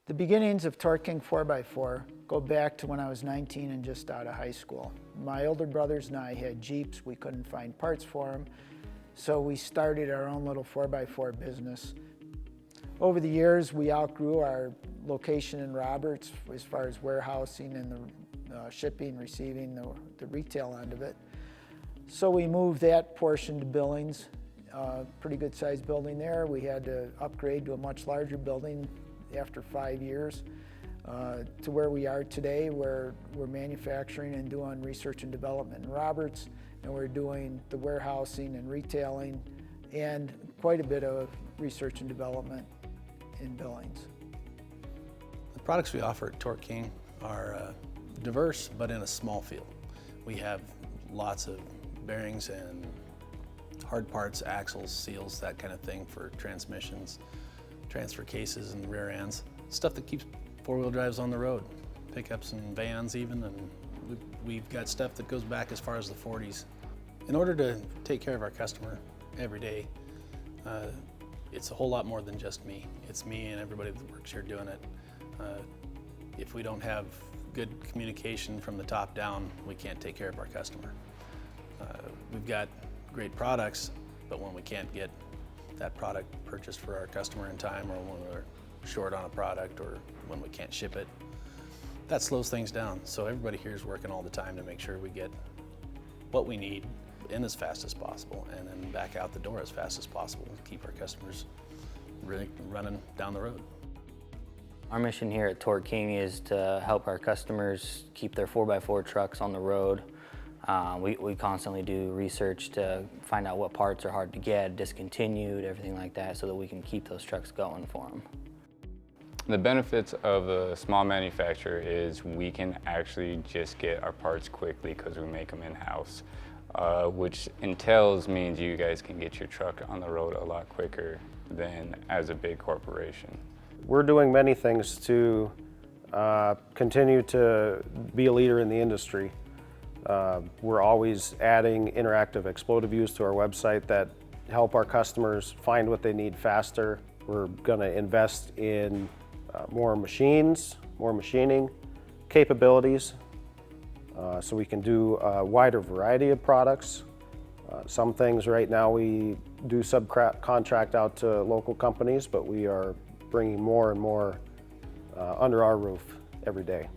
The beginnings of TorqueKing 4x4 go back to when I was 19 and just out of high school. My older brothers and I had Jeeps. We couldn't find parts for them, so we started our own little 4x4 business. Over the years, we outgrew our location in Roberts as far as warehousing and the shipping, receiving, the retail end of it. So we moved that portion to Billings, pretty good sized building there. We had to upgrade to a much larger building after 5 years to where we are today, where we're manufacturing and doing research and development in Roberts, and we're doing the warehousing and retailing and quite a bit of research and development in Billings. The products we offer at TorqueKing are diverse, but in a small field. We have lots of bearings and hard parts, axles, seals, that kind of thing for transmissions, transfer cases and rear ends, stuff that keeps four-wheel drives on the road, pickups and vans even, and we've got stuff that goes back as far as the 40s. In order to take care of our customer every day, it's a whole lot more than just me. It's me and everybody that works here doing it. If we don't have good communication from the top down, we can't take care of our customer. We've got great products, but when we can't get that product purchased for our customer in time, or when we're short on a product, or when we can't ship it, that slows things down. So everybody here is working all the time to make sure we get what we need in as fast as possible and then back out the door as fast as possible to keep our customers really running down the road. Our mission here at TorqueKing is to help our customers keep their 4x4 trucks on the road. We constantly do research to find out what parts are hard to get, discontinued, everything like that, so that we can keep those trucks going for them. The benefits of a small manufacturer is we can actually just get our parts quickly because we make them in-house, which means you guys can get your truck on the road a lot quicker than as a big corporation. We're doing many things to continue to be a leader in the industry. We're always adding interactive exploded views to our website that help our customers find what they need faster. We're going to invest in more machines, more machining capabilities, so we can do a wider variety of products. Some things right now we do subcontract out to local companies, but we are bringing more and more under our roof every day.